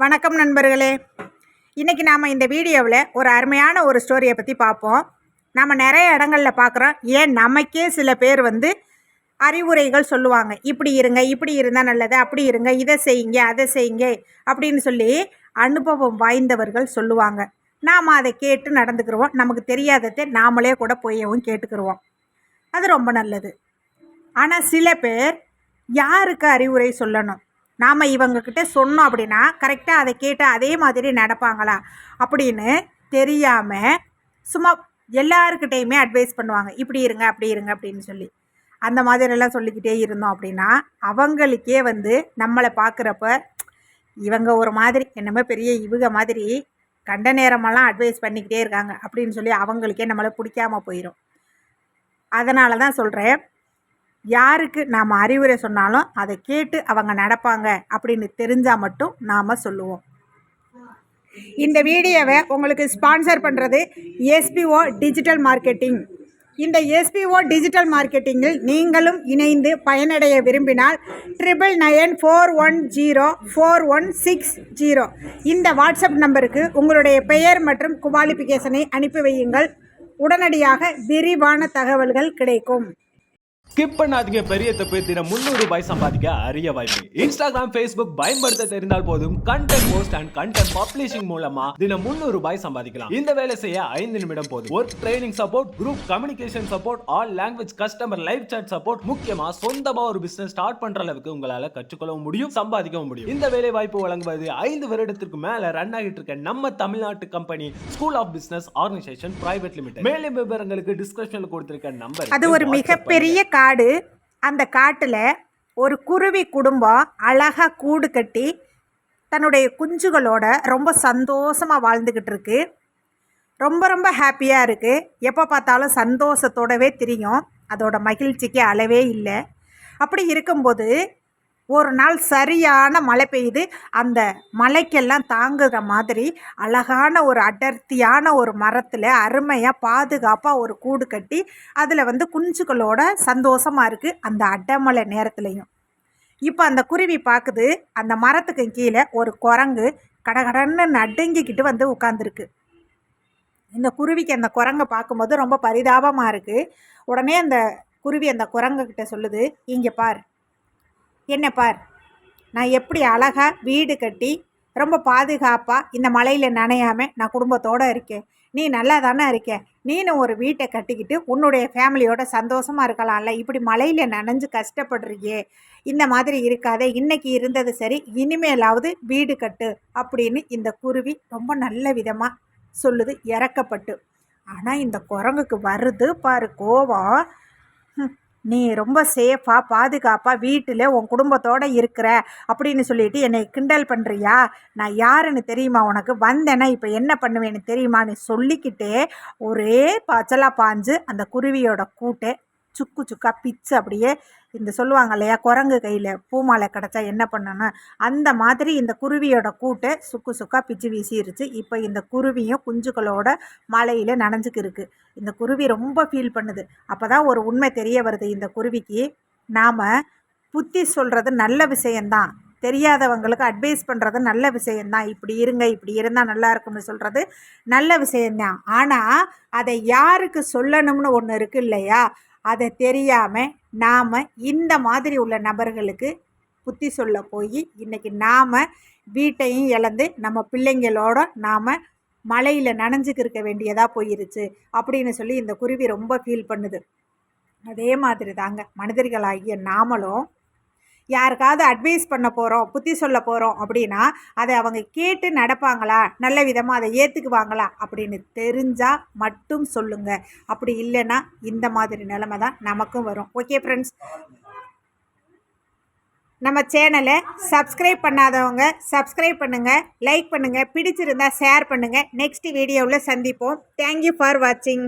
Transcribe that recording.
வணக்கம் நண்பர்களே. இன்றைக்கி நாம் இந்த வீடியோவில் ஒரு அருமையான ஒரு ஸ்டோரியை பற்றி பார்ப்போம். நம்ம நிறைய இடங்களில் பார்க்குறோம். ஏன் நமக்கே சில பேர் அறிவுரைகள் சொல்லுவாங்க. இப்படி இருங்க, இப்படி இருந்தால் நல்லது, அப்படி இருங்க, இதை செய்யுங்க, அதை செய்யுங்க அப்படின்னு சொல்லி அனுபவம் வாய்ந்தவர்கள் சொல்லுவாங்க. நாம் அதை கேட்டு நடந்துக்கிடுவோம். நமக்கு தெரியாததை நாமளே கூட போயவும் கேட்டுக்கிடுவோம். அது ரொம்ப நல்லது. ஆனால் சில பேர் யாருக்கு அறிவுரை சொல்லணும், நாம் இவங்கக்கிட்ட சொன்னோம் அப்படின்னா கரெக்டாக அதை கேட்டு அதே மாதிரி நடப்பாங்களா அப்படின்னு தெரியாமல் சும்மா எல்லாருக்கிட்டையுமே அட்வைஸ் பண்ணுவாங்க. இப்படி இருங்க, அப்படி இருங்க அப்படின்னு சொல்லி அந்த மாதிரிலாம் சொல்லிக்கிட்டே இருந்தோம் அப்படின்னா அவங்களுக்கே நம்மளை பார்க்குறப்ப இவங்க ஒரு மாதிரி என்னமோ பெரிய இவங்க மாதிரி கண்ட நேரமெல்லாம் அட்வைஸ் பண்ணிக்கிட்டே இருக்காங்க அப்படின்னு சொல்லி அவங்களுக்கே நம்மளை பிடிக்காமல் போயிடும். அதனால தான் சொல்கிறேன், யாருக்கு நாம் அறிவுரை சொன்னாலும் அதை கேட்டு அவங்க நடப்பாங்க அப்படின்னு தெரிஞ்சால் மட்டும் நாம் சொல்லுவோம். இந்த வீடியோவை உங்களுக்கு ஸ்பான்சர் பண்ணுறது எஸ்பிஓ டிஜிட்டல் மார்க்கெட்டிங். இந்த எஸ்பிஓ டிஜிட்டல் மார்க்கெட்டிங்கில் நீங்களும் இணைந்து பயனடைய விரும்பினால் 9994104160 இந்த வாட்ஸ்அப் நம்பருக்கு உங்களுடைய பெயர் மற்றும் குவாலிஃபிகேஷனை அனுப்பி வையுங்கள். உடனடியாக விரிவான தகவல்கள் கிடைக்கும். ஸ்கிப் பண்ணாதீங்க. பெரிய தப்பு. தினம் 300 ரூபாய் சம்பாதிக்க அரிய வாய்ப்பு. இன்ஸ்டாகிராம், ஃபேஸ்புக் பயன்படுத்த தெரிந்தால் போதும் content post and content publishing மூலமா தினம் 300 ரூபாய் சம்பாதிக்கலாம். இந்த வேலை செய்ய 5 நிமிடம் போதும். Work training support, group communication support, all language customer live chat support, முக்கியமா சொந்தமா ஒரு பிசினஸ் ஸ்டார்ட் பண்ற அளவுக்கு உங்களால கற்றுக்கொள்ளவும் முடியும், சம்பாதிக்கவும் முடியும். இந்த வேலை வாய்ப்பு வழங்குவது 5 வருடத்திற்கு மேல ரன் ஆகிட்டு இருக்க நம்ம தமிழ்நாட்டு company school of business organisation private limited. மேலும் விவரங்களுக்கு டிஸ்கிரிப்ஷன்ல கொடுத்திருக்க நம்பர். அது ஒரு மிகப்பெரிய காடு. அந்த காட்டில் ஒரு குருவி குடும்பம் அழகாக கூடு கட்டி தன்னுடைய குஞ்சுகளோட ரொம்ப சந்தோஷமாக வாழ்ந்துக்கிட்டு இருக்கு. ரொம்ப ரொம்ப ஹாப்பியாக இருக்குது. எப்போ பார்த்தாலும் சந்தோஷத்தோடவே தெரியும். அதோட மகிழ்ச்சிக்கு அளவே இல்லை. அப்படி இருக்கும்போது ஒரு நாள் சரியான மழை பெய்யுது. அந்த மழைக்கெல்லாம் தாங்குகிற மாதிரி அழகான ஒரு அடர்த்தியான ஒரு மரத்தில் அருமையாக பாதுகாப்பாக ஒரு கூடு கட்டி அதில் குஞ்சுகளோட சந்தோஷமாக இருக்குது அந்த அடமழை நேரத்துலையும். இப்போ அந்த குருவி பார்க்குது, அந்த மரத்துக்கு கீழே ஒரு குரங்கு கடகடன்னு நடுங்கிக்கிட்டு உட்காந்துருக்கு. இந்த குருவிக்கு அந்த குரங்கை பார்க்கும்போது ரொம்ப பரிதாபமாக இருக்குது. உடனே அந்த குருவி அந்த குரங்குக்கிட்ட சொல்லுது, இங்கே பார், என்ன பார், நான் எப்படி அழகாக வீடு கட்டி ரொம்ப பாதுகாப்பாக இந்த மழையில் நனையாமல் நான் குடும்பத்தோடு இருக்கேன். நீ நல்லா தானே இருக்கேன். நீனும் ஒரு வீட்டை கட்டிக்கிட்டு உன்னுடைய ஃபேமிலியோட சந்தோஷமாக இருக்கலாம்ல. இப்படி மழையில் நனைஞ்சு கஷ்டப்படுறியே, இந்த மாதிரி இருக்காதே. இன்றைக்கி இருந்தது சரி, இனிமேலாவது வீடு கட்டு அப்படின்னு இந்த குருவி ரொம்ப நல்ல விதமாக சொல்லுது இறக்கப்பட்டு. ஆனால் இந்த குரங்குக்கு வருது பாரு கோபம். நீ ரொம்ப சேஃபாக பாதுகாப்பாக வீட்டில் உன் குடும்பத்தோடு இருக்கிற அப்படின்னு சொல்லிட்டு என்னை கிண்டல் பண்ணுறியா? நான் யாருன்னு தெரியுமா உனக்கு? வந்தேன்னா இப்போ என்ன பண்ணுவேன்னு தெரியுமான்னு சொல்லிக்கிட்டே ஒரே பாய்ச்சலாக பாஞ்சு அந்த குருவியோட கூட்டை சுக்கு சுக்கா பிச்சு அப்படியே இந்த சொல்லுவாங்க இல்லையா, குரங்கு கையில் பூமாலை கிடச்சா என்ன பண்ணணும், அந்த மாதிரி இந்த குருவியோட கூட்டை சுக்கு சுக்கா பிச்சு வீசிருச்சு. இப்போ இந்த குருவியும் குஞ்சுகளோட மழையில் நனைஞ்சுக்கு இருக்குது. இந்த குருவி ரொம்ப ஃபீல் பண்ணுது. அப்போ தான் ஒரு உண்மை தெரிய வருது இந்த குருவிக்கு, நாம் புத்தி சொல்கிறது நல்ல விஷயந்தான், தெரியாதவங்களுக்கு அட்வைஸ் பண்ணுறது நல்ல விஷயந்தான், இப்படி இருங்க, இப்படி இருந்தால் நல்லா இருக்கும்னு சொல்கிறது நல்ல விஷயந்தான். ஆனால் அதை யாருக்கு சொல்லணும்னு ஒன்று இருக்குது இல்லையா, அதை தெரியாமல் நாம் இந்த மாதிரி உள்ள நபர்களுக்கு புத்தி சொல்ல போய் இன்றைக்கி நாம் வீட்டையும் இழந்து நம்ம பிள்ளைங்களோட நாம் மழையில் நனைஞ்சுக்கிருக்க வேண்டியதாக போயிருச்சு அப்படின்னு சொல்லி இந்த குருவி ரொம்ப ஃபீல் பண்ணுது. அதே மாதிரி தாங்க மனிதர்களாகிய நாமளும் யாருக்காவது அட்வைஸ் பண்ண போகிறோம், புத்தி சொல்ல போகிறோம் அப்படின்னா அதை அவங்க கேட்டு நடப்பாங்களா, நல்ல விதமாக அதை ஏற்றுக்குவாங்களா அப்படின்னு தெரிஞ்சால் மட்டும் சொல்லுங்கள். அப்படி இல்லைன்னா இந்த மாதிரி நிலைமை தான் நமக்கும் வரும். ஓகே ஃப்ரெண்ட்ஸ், நம்ம சேனலை சப்ஸ்கிரைப் பண்ணாதவங்க சப்ஸ்கிரைப் பண்ணுங்கள், லைக் பண்ணுங்கள், பிடிச்சிருந்தால் ஷேர் பண்ணுங்கள். நெக்ஸ்ட் வீடியோவில் சந்திப்போம். தேங்க்யூ ஃபார் வாட்சிங்.